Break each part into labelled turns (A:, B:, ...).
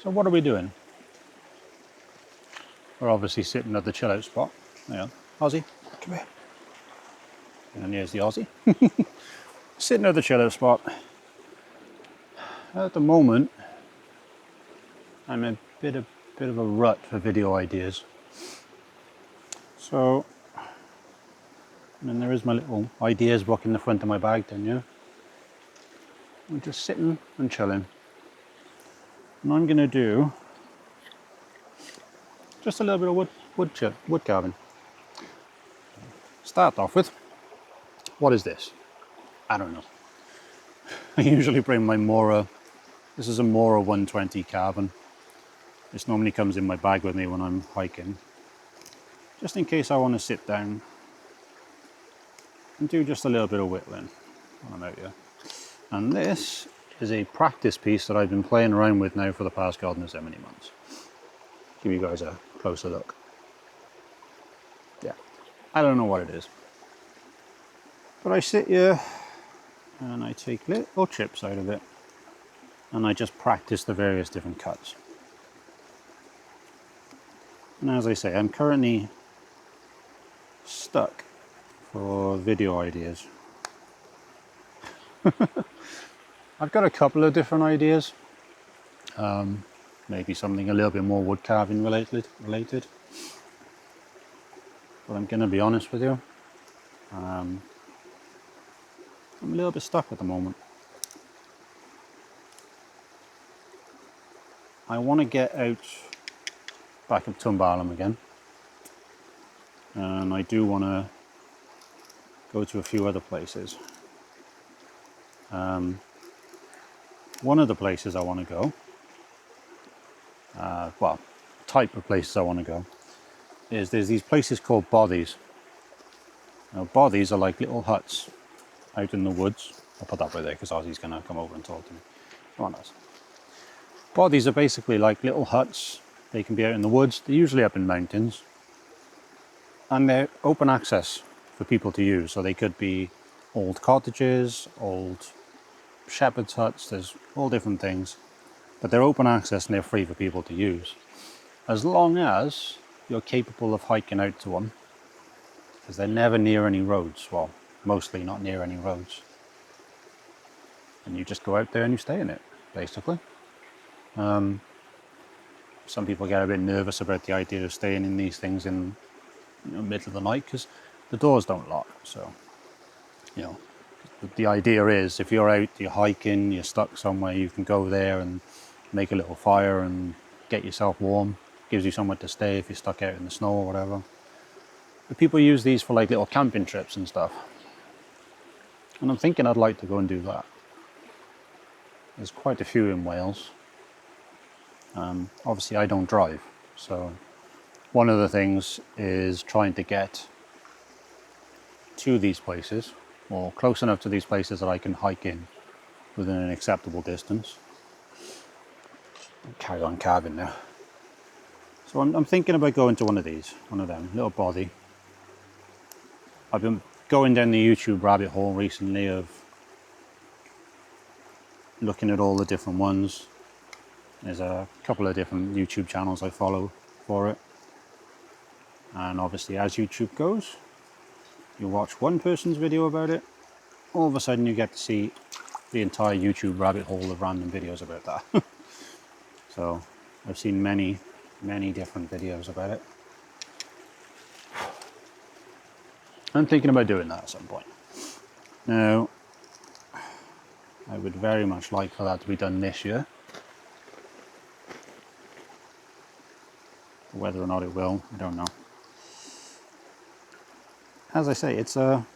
A: So what are we doing? We're obviously sitting at the chill out spot. Yeah, Aussie, come here. And here's the Aussie. Sitting at the chill out spot. At the moment, I'm in a bit of a rut for video ideas. So, there is my little ideas book in the front of my bag then, yeah. I'm just sitting and chilling. And I'm going to do just a little bit of wood carving. Start off with, what is this? I don't know. I usually bring my Mora. This is a Mora 120 carbon. This normally comes in my bag with me when I'm hiking, just in case I want to sit down and do just a little bit of whittling when I'm out here. And this is a practice piece that I've been playing around with now for the past God knows how many months. Give you guys a closer look. Yeah, I don't know what it is, but I sit here and I take little chips out of it and I just practice the various different cuts. And as I say, I'm currently stuck for video ideas. I've got a couple of different ideas. Maybe something a little bit more wood carving related. But I'm going to be honest with you. I'm a little bit stuck at the moment. I want to get out back up Tumbalum again. And I do want to go to a few other places. One of the places I want to go, type of places I want to go, is there's these places called bothies. Now bothies are like little huts out in the woods. I'll put that right there because Ozzy's going to come over and talk to me. Come on, Oz. Bothies are basically like little huts. They can be out in the woods. They're usually up in mountains. And they're open access for people to use. So they could be old cottages, old shepherd's huts. There's all different things. But they're open access and they're free for people to use. As long as you're capable of hiking out to them. Because they're never near any roads. Well, mostly not near any roads. And you just go out there and you stay in it, basically. Some people get a bit nervous about the idea of staying in these things in the middle of the night because the doors don't lock. So, the idea is if you're out, you're hiking, you're stuck somewhere, you can go there and make a little fire and get yourself warm. Gives you somewhere to stay if you're stuck out in the snow or whatever. But people use these for like little camping trips and stuff. And I'm thinking I'd like to go and do that. There's quite a few in Wales. Obviously I don't drive, so one of the things is trying to get to these places, or close enough to these places that I can hike in within an acceptable distance. I'll carry on carving now. So I'm thinking about going to one of them, little bothy. I've been going down the YouTube rabbit hole recently of looking at all the different ones. There's a couple of different YouTube channels I follow for it. And obviously as YouTube goes, you watch one person's video about it, all of a sudden you get to see the entire YouTube rabbit hole of random videos about that. So I've seen many different videos about it. I'm thinking about doing that at some point. Now, I would very much like for that to be done this year. Whether or not it will, I don't know. As I say, it's a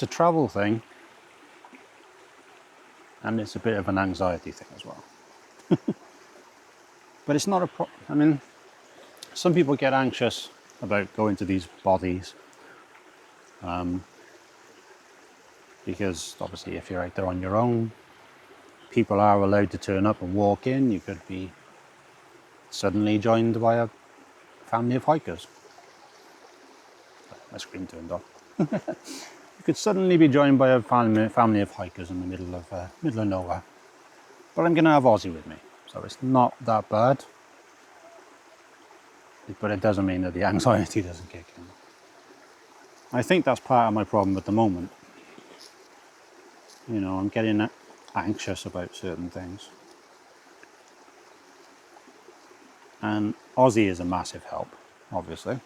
A: travel thing, and it's a bit of an anxiety thing as well. But it's not some people get anxious about going to these bothies, because obviously if you're out there on your own, people are allowed to turn up and walk in. You could be suddenly joined by a family of hikers. My screen turned off. You could suddenly be joined by a family of hikers in the middle of nowhere. But I'm going to have Ozzy with me, so it's not that bad. But it doesn't mean that the anxiety doesn't kick in. I think that's part of my problem at the moment. You know, I'm getting anxious about certain things. And Ozzy is a massive help, obviously.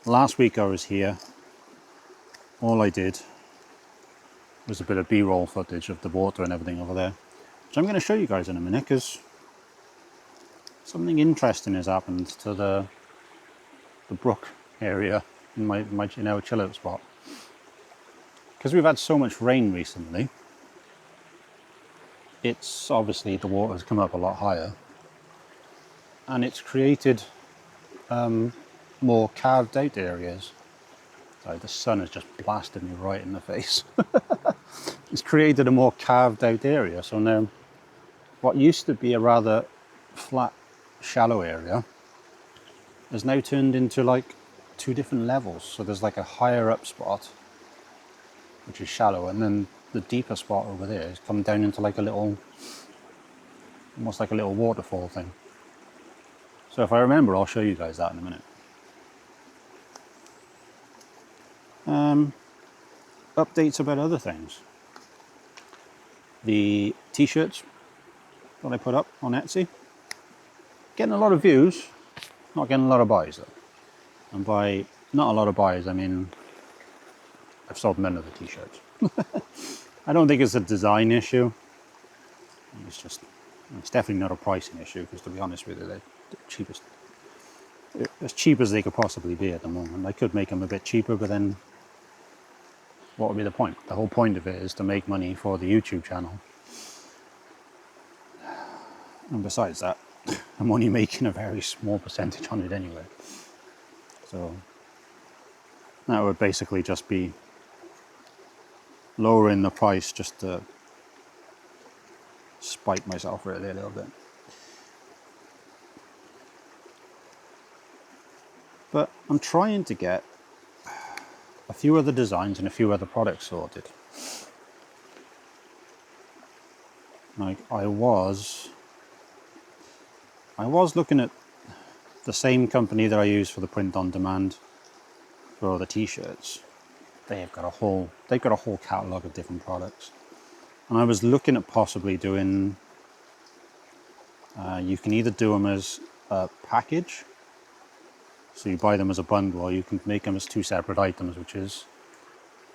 A: Last week I was here. All I did was a bit of B-roll footage of the water and everything over there, which I'm going to show you guys in a minute, because something interesting has happened to the brook area in our chill out spot. Because we've had so much rain recently, it's obviously the water's come up a lot higher, and it's created more carved out areas. Sorry, the sun has just blasted me right in the face. It's created a more carved out area, so now what used to be a rather flat, shallow area has now turned into like 2 different levels. So there's like a higher up spot, which is shallow, and then the deeper spot over there has come down into like a little, almost like a little waterfall thing. So if I remember, I'll show you guys that in a minute. Updates about other things. The t-shirts that I put up on Etsy, getting a lot of views, not getting a lot of buys though. And by not a lot of buys, I mean I've sold none of the t-shirts. I don't think it's a design issue. It's definitely not a pricing issue, because to be honest with you, they're the cheapest, as cheap as they could possibly be at the moment. I could make them a bit cheaper, but then what would be the point? The whole point of it is to make money for the YouTube channel. And besides that, I'm only making a very small percentage on it anyway. So that would basically just be lowering the price just to spite myself really a little bit. But I'm trying to get a few other designs and a few other products sorted. Like I was looking at the same company that I use for the print on demand for the t-shirts. They've got a whole catalogue of different products. And I was looking at possibly doing, you can either do them as a package, so you buy them as a bundle, or you can make them as 2 separate items, which is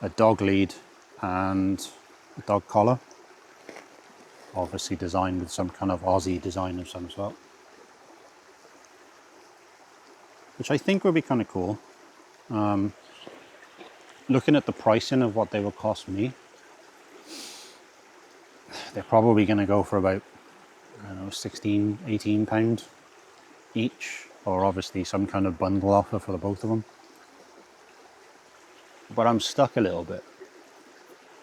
A: a dog lead and a dog collar, obviously designed with some kind of Aussie design of some sort, which I think would be kind of cool. Looking at the pricing of what they would cost me, they're probably going to go for about, I don't know, £16, £18 each, or obviously some kind of bundle offer for the both of them. But I'm stuck a little bit,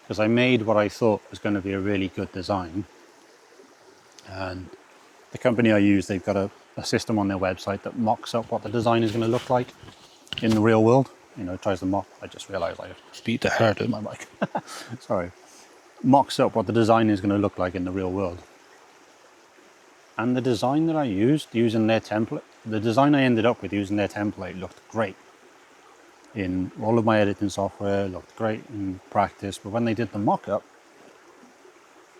A: because I made what I thought was going to be a really good design, and the company I use, they've got a system on their website that mocks up what the design is going to look like in the real world. You know, it tries to mock, I just realized I beat the hurt with my mic. Sorry. Mocks up what the design is going to look like in the real world. And the design that I used, using their template, the design I ended up with using their template looked great. In all of my editing software, looked great in practice, but when they did the mock-up,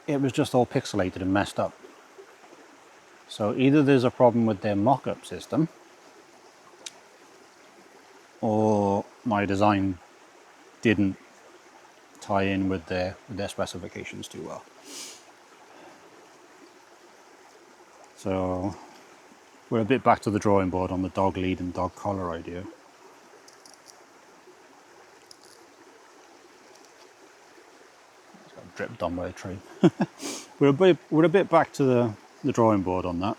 A: it was just all pixelated and messed up. So either there's a problem with their mock-up system, or my design didn't tie in with their specifications too well. So we're a bit back to the drawing board on the dog lead and dog collar idea. It's got dripped on by a tree. we're a bit back to the drawing board on that.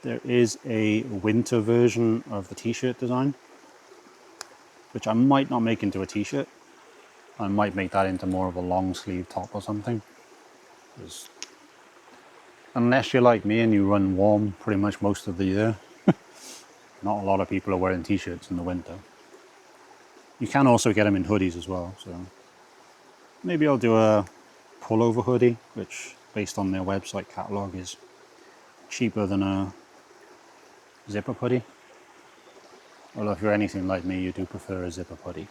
A: There is a winter version of the t-shirt design, which I might not make into a t-shirt. I might make that into more of a long sleeve top or something. Unless you're like me and you run warm pretty much most of the year, Not a lot of people are wearing t-shirts in the winter. You can also get them in hoodies as well, so maybe I'll do a pullover hoodie, which based on their website catalogue is cheaper than a zip-up hoodie. Although if you're anything like me, you do prefer a zip-up hoodie.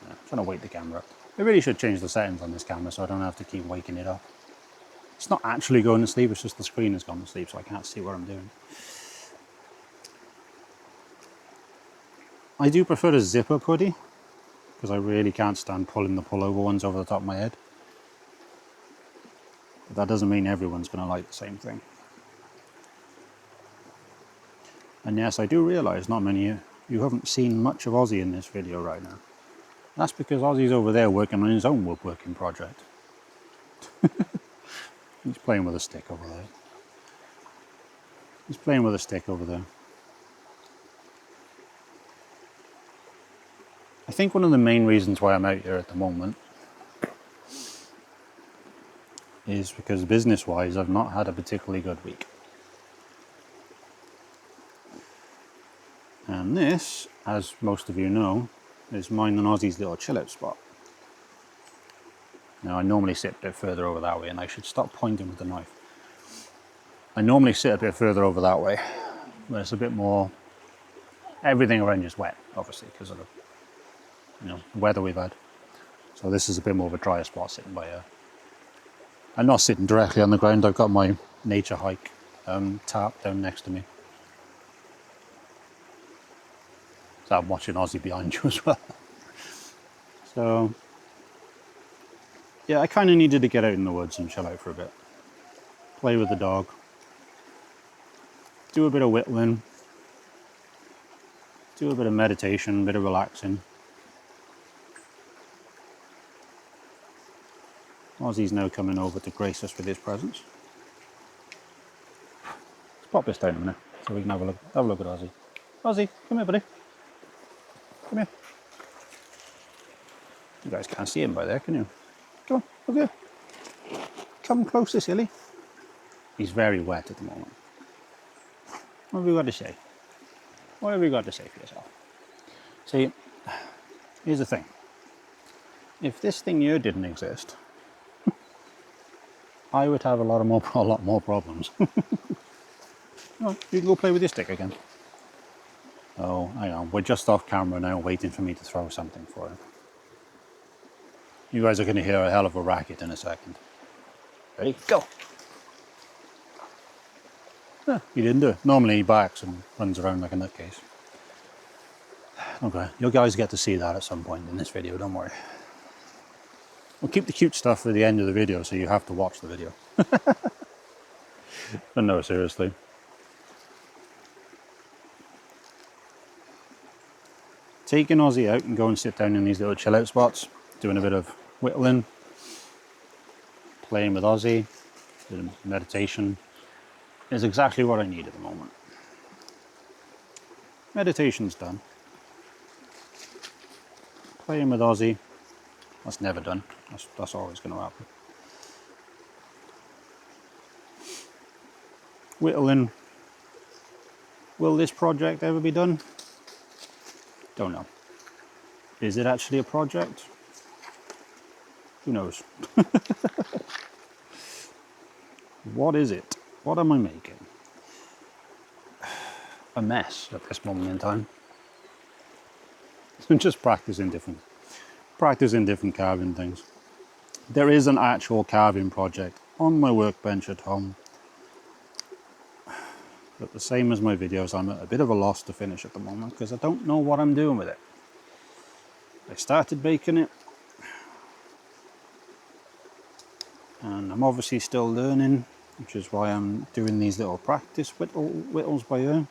A: I'm trying to wake the camera up. I really should change the settings on this camera so I don't have to keep waking it up. It's not actually going to sleep, it's just the screen has gone to sleep, so I can't see what I'm doing. I do prefer a zip-up hoodie, because I really can't stand pulling the pullover ones over the top of my head. But that doesn't mean everyone's going to like the same thing. And yes, I do realise not many of you haven't seen much of Ozzy in this video right now. That's because Ozzy's over there working on his own woodworking project. He's playing with a stick over there. He's playing with a stick over there. I think one of the main reasons why I'm out here at the moment is because business-wise I've not had a particularly good week. And this, as most of you know, is mine and Ozzy's little chill-out spot. Now I normally sit a bit further over that way, and I should stop pointing with the knife. I normally sit a bit further over that way, where it's a bit more, everything around you is wet, obviously, because of the weather we've had. So this is a bit more of a drier spot sitting by here. I'm not sitting directly on the ground, I've got my nature hike tarp down next to me. So I'm watching Ozzy behind you as well. So yeah, I kind of needed to get out in the woods and chill out for a bit. Play with the dog. Do a bit of whittling. Do a bit of meditation, a bit of relaxing. Ozzy's now coming over to grace us with his presence. Let's pop this down a minute so we can have a look at Ozzy. Ozzy, come here, buddy. Come here. You guys can't see him by there, can you? Come on, over here. Come closer, silly. He's very wet at the moment. What have you got to say? What have you got to say for yourself? See, here's the thing. If this thing here didn't exist, I would have a lot more problems. Oh, you can go play with your stick again. Oh, hang on. We're just off camera now, waiting for me to throw something for him. You guys are going to hear a hell of a racket in a second. Ready? Go! Yeah, he didn't do it. Normally he backs and runs around like a nutcase. Okay, you guys get to see that at some point in this video, don't worry. We'll keep the cute stuff for the end of the video, so you have to watch the video. But no, seriously. Taking Ozzy out and go and sit down in these little chill out spots, doing a bit of whittling, playing with Ozzy, doing meditation, is exactly what I need at the moment. Meditation's done. Playing with Ozzy, that's never done. That's always going to happen. Whittling. Will this project ever be done? Don't know. Is it actually a project? Who knows? What is it? What am I making? A mess at this moment in time. I'm just practicing different carving things. There is an actual carving project on my workbench at home. But the same as my videos, I'm at a bit of a loss to finish at the moment because I don't know what I'm doing with it. I started baking it, and I'm obviously still learning, which is why I'm doing these little practice whittles by ear.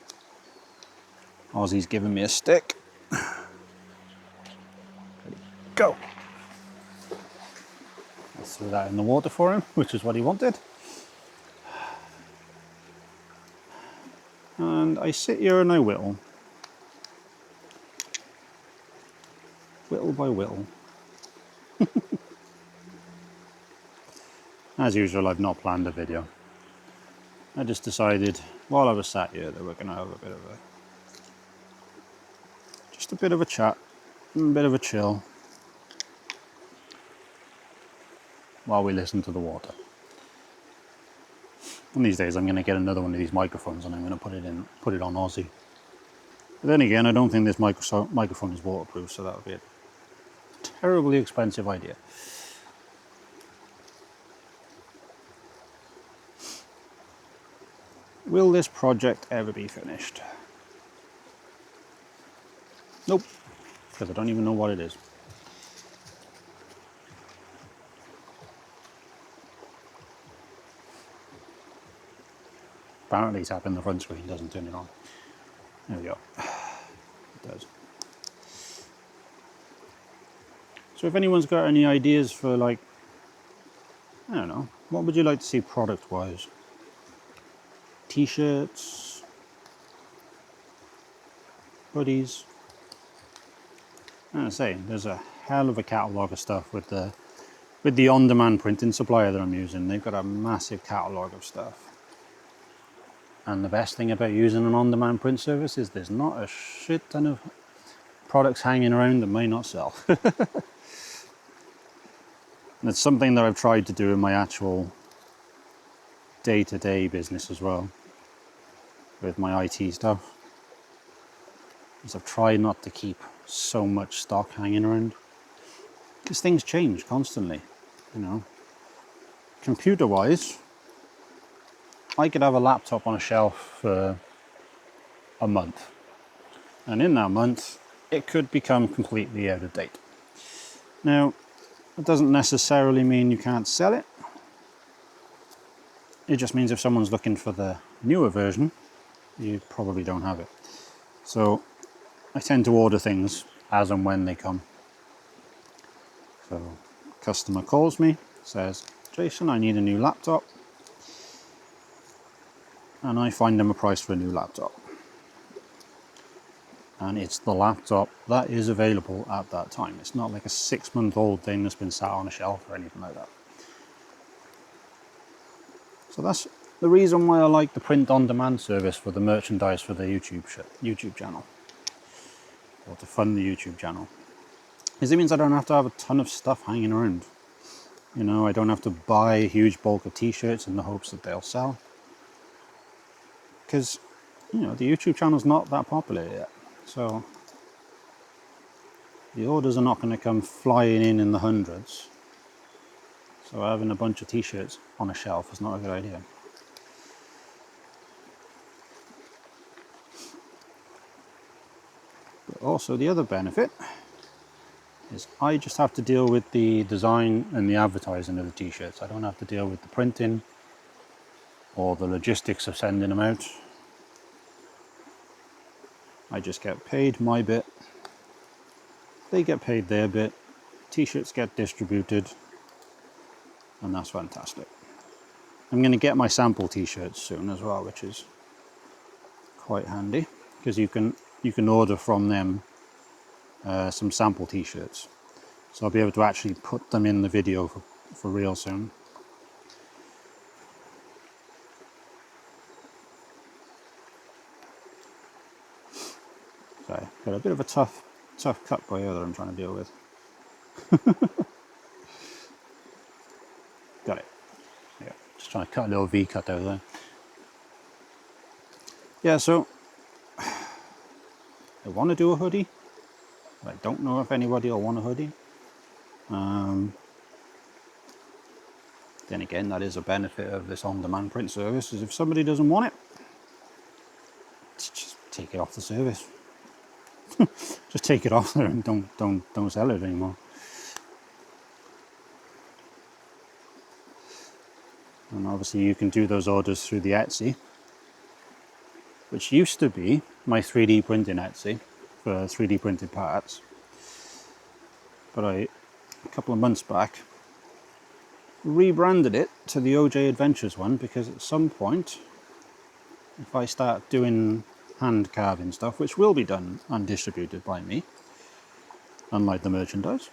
A: Ozzy's giving me a stick. Ready, go! I threw that in the water for him, which is what he wanted. And I sit here and I whittle. Whittle by whittle. As usual, I've not planned a video. I just decided while I was sat here, they were going to have just a bit of a chat, a bit of a chill, while we listen to the water. One of these days I'm going to get another one of these microphones and I'm going to put it on Aussie. But then again, I don't think this microphone is waterproof, so that would be a terribly expensive idea. Will this project ever be finished? Nope, because I don't even know what it is. Apparently tapping the front screen doesn't turn it on. There we go. It does. So if anyone's got any ideas for, like, I don't know, what would you like to see product-wise? T-shirts, hoodies. As I say, there's a hell of a catalogue of stuff with the on-demand printing supplier that I'm using. They've got a massive catalogue of stuff. And the best thing about using an on-demand print service is there's not a shit ton of products hanging around that may not sell. And it's something that I've tried to do in my actual day-to-day business as well, with my IT stuff. Is I've tried not to keep so much stock hanging around, because things change constantly, you know. Computer-wise, I could have a laptop on a shelf for a month, and in that month it could become completely out of date. Now, it doesn't necessarily mean you can't sell it. It just means if someone's looking for the newer version, you probably don't have it. So I tend to order things as and when they come. So customer calls me, says, Jason, I need a new laptop. And I find them a price for a new laptop. And it's the laptop that is available at that time. It's not like a 6-month-old thing that's been sat on a shelf or anything like that. So that's the reason why I like the print-on-demand service for the merchandise for the YouTube channel, or to fund the YouTube channel. Is it means I don't have to have a ton of stuff hanging around. You know, I don't have to buy a huge bulk of t-shirts in the hopes that they'll sell. Because, you know, the YouTube channel's not that popular yet. So the orders are not going to come flying in the hundreds. So having a bunch of t-shirts on a shelf is not a good idea. But also the other benefit is I just have to deal with the design and the advertising of the t-shirts. I don't have to deal with the printing or the logistics of sending them out. I just get paid my bit, they get paid their bit, t-shirts get distributed, and that's fantastic. I'm going to get my sample t-shirts soon as well, which is quite handy, because you can order from them some sample t-shirts. So I'll be able to actually put them in the video for real soon. So got a bit of a tough cut by here that I'm trying to deal with. Got it. Yeah, just trying to cut a little V cut out there. Yeah, so I want to do a hoodie, but I don't know if anybody will want a hoodie. Then again, that is a benefit of this on-demand print service, is if somebody doesn't want it, just take it off the service. Just take it off there and don't sell it anymore. And obviously you can do those orders through the Etsy, which used to be my 3D printing Etsy for 3D printed parts. But a couple of months back, rebranded it to the OJAdventures one, because at some point, if I start doing hand carving stuff, which will be done and distributed by me, unlike the merchandise,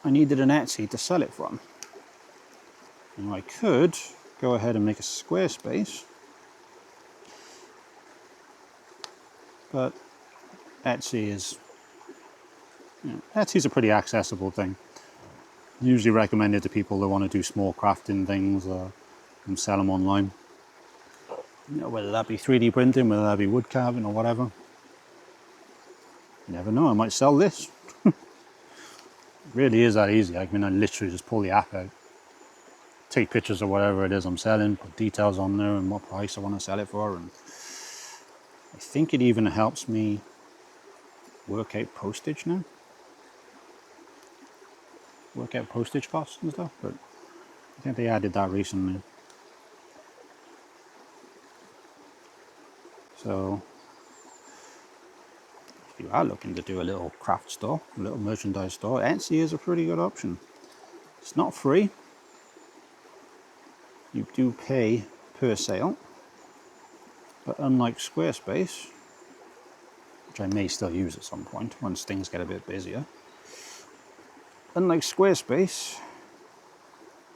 A: I needed an Etsy to sell it from. And I could go ahead and make a Squarespace but Etsy is, Etsy's a pretty accessible thing. Usually recommended to people that want to do small crafting things and sell them online. Whether that be 3D printing, whether that be wood carving or whatever. You never know, I might sell this. It really is that easy. I mean, I literally just pull the app out, take pictures of whatever it is I'm selling, put details on there and what price I want to sell it for, and I think it even helps me work out postage now. Work out postage costs and stuff, but I think they added that recently. So if you are looking to do a little craft store, a little merchandise store, Etsy is a pretty good option. It's not free. You do pay per sale, but unlike Squarespace, which I may still use at some point once things get a bit busier, unlike Squarespace,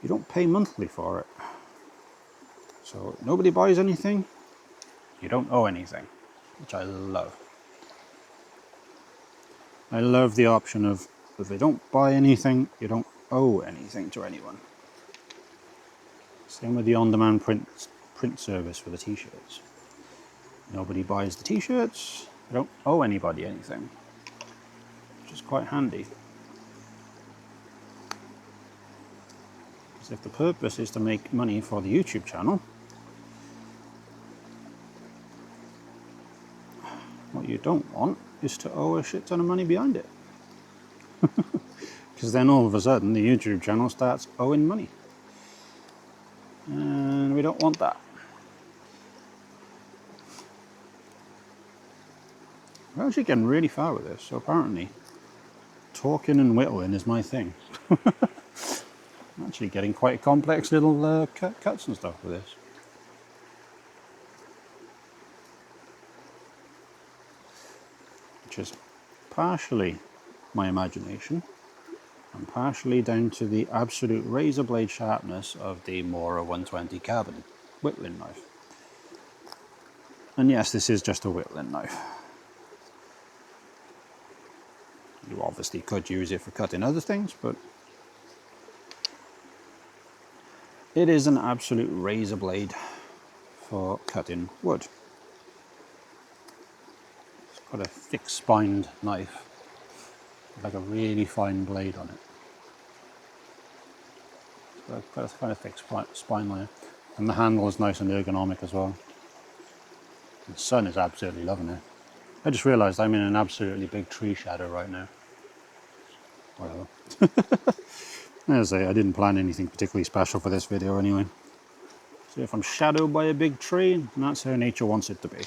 A: you don't pay monthly for it. So nobody buys anything, you don't owe anything, which I love. I love the option of, if they don't buy anything, you don't owe anything to anyone. Same with the on-demand print service for the t-shirts. Nobody buys the t-shirts, you don't owe anybody anything, which is quite handy. Because if the purpose is to make money for the YouTube channel, what you don't want is to owe a shit ton of money behind it. Because then all of a sudden the YouTube channel starts owing money. And we don't want that. We're actually getting really far with this, so apparently talking and whittling is my thing. I'm actually getting quite complex little cuts and stuff with this. Which is partially my imagination and partially down to the absolute razor blade sharpness of the Mora 120 carbon whittling knife. And yes, this is just a whittling knife. You obviously could use it for cutting other things, but it is an absolute razor blade for cutting wood. It's got a thick spined knife, like a really fine blade on it. So got a kind of thick spine layer, and the handle is nice and ergonomic as well. The sun is absolutely loving it. I just realised I'm in an absolutely big tree shadow right now. Whatever. As I say, I didn't plan anything particularly special for this video anyway. So if I'm shadowed by a big tree, that's how nature wants it to be.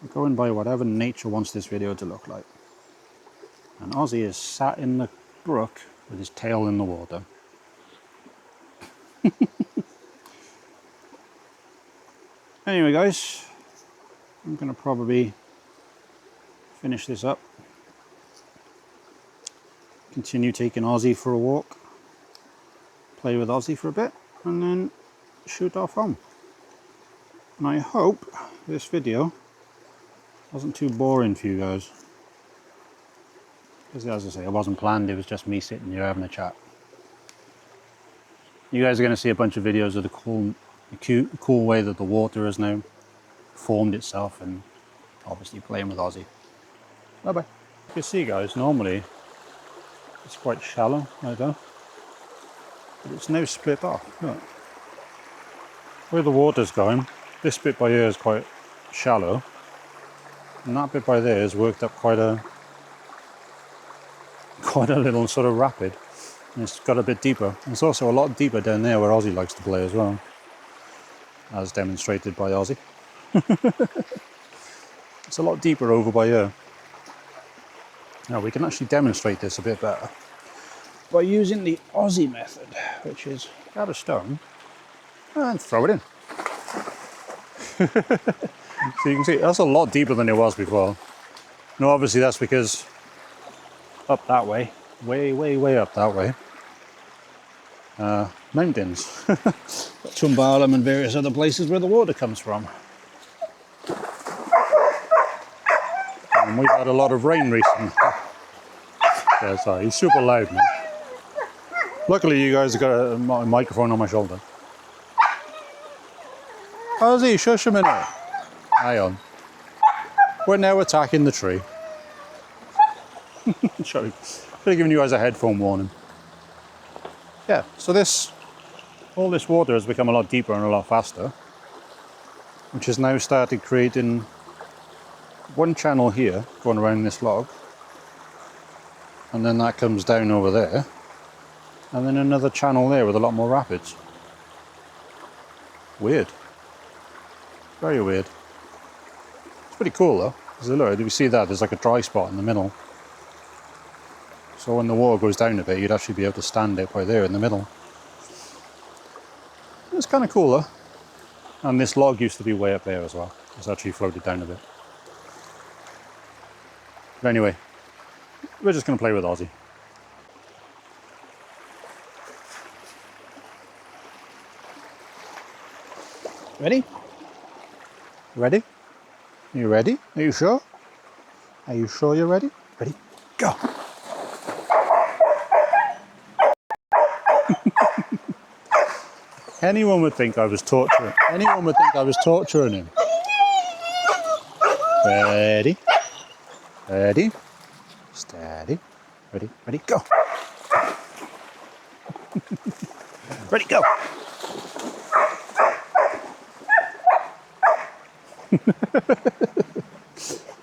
A: I'm going by whatever nature wants this video to look like. And Ozzy is sat in the brook with his tail in the water. Anyway guys, I'm going to probably finish this up. Continue taking Ozzy for a walk. Play with Ozzy for a bit and then shoot off home. And I hope this video wasn't too boring for you guys. Because as I say, it wasn't planned, it was just me sitting here having a chat. You guys are going to see a bunch of videos of the cool way that the water has now formed itself, and obviously playing with Ozzy. Bye bye. You can see guys, normally it's quite shallow like that, but it's now split off. Look. Where the water's going, this bit by here is quite shallow, and that bit by there has worked up quite a little sort of rapid. And it's got a bit deeper. It's also a lot deeper down there where Ozzy likes to play as well, as demonstrated by Ozzy. It's a lot deeper over by here. Now we can actually demonstrate this a bit better by using the Ozzy method, which is grab a stone and throw it in. So you can see that's a lot deeper than it was before. Now obviously that's because up that way, way up that way, mountains, Tumbalam and various other places where the water comes from. and we've had a lot of rain recently. Yeah, sorry, he's super loud, man. Luckily you guys have got a microphone on my shoulder. Ozzy, shush a minute. Hang on. We're now attacking the tree. Should have given you guys a headphone warning. Yeah, so all this water has become a lot deeper and a lot faster, which has now started creating one channel here going around this log, and then that comes down over there, and then another channel there with a lot more rapids. Weird. Very weird. It's pretty cool though. Look, do you see that? There's like a dry spot in the middle. So when the water goes down a bit, you'd actually be able to stand out by there in the middle. It's kind of cool though. And this log used to be way up there as well. It's actually floated down a bit. But anyway, we're just going to play with Ozzy. Ready? Ready? Are you ready? Are you sure? Are you sure you're ready? Ready? Go! Anyone would think I was torturing. Anyone would think I was torturing him. Ready? Ready? Steady. Ready? Ready? Go! Ready? Go!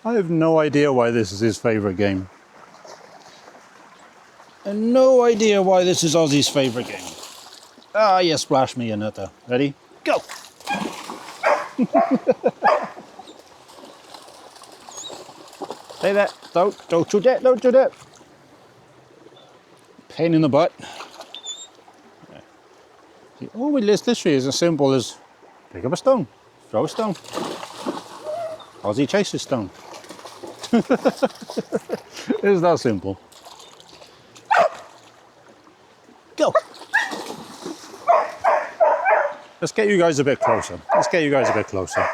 A: I have no idea why this is his favourite game. And no idea why this is Ozzy's favourite game. Ah, you splashed me, you nutter. Ready? Go! Say that. Don't do that. Don't do that. Pain in the butt. Oh, this literally is as simple as pick up a stone, throw a stone. Ozzy chases stone. It's that simple. Go! Let's get you guys a bit closer. Let's get you guys a bit closer.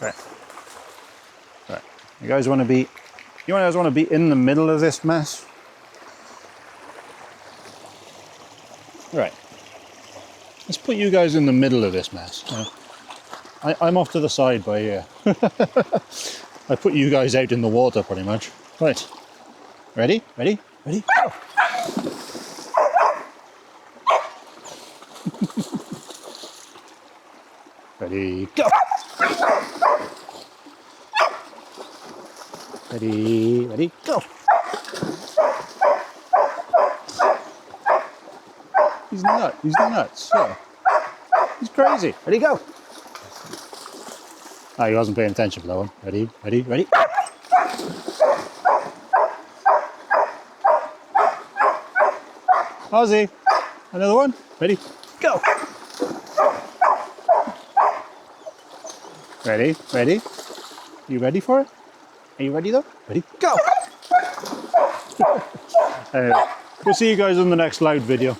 A: Right. Right. You guys want to be in the middle of this mess? Right. Let's put you guys in the middle of this mess. I'm off to the side by here. I put you guys out in the water pretty much. Right. Ready? Ready? Ready? Go! Ready? Go! Ready? Ready? Go! He's nuts. He's nuts. Yeah. He's crazy. Ready? Go! Oh, he wasn't paying attention for that one. Ready? Ready? Ready? Ozzy, another one. Ready? Go! Ready? Ready? You ready for it? Are you ready though? Ready? Go! We'll see you guys in the next loud video.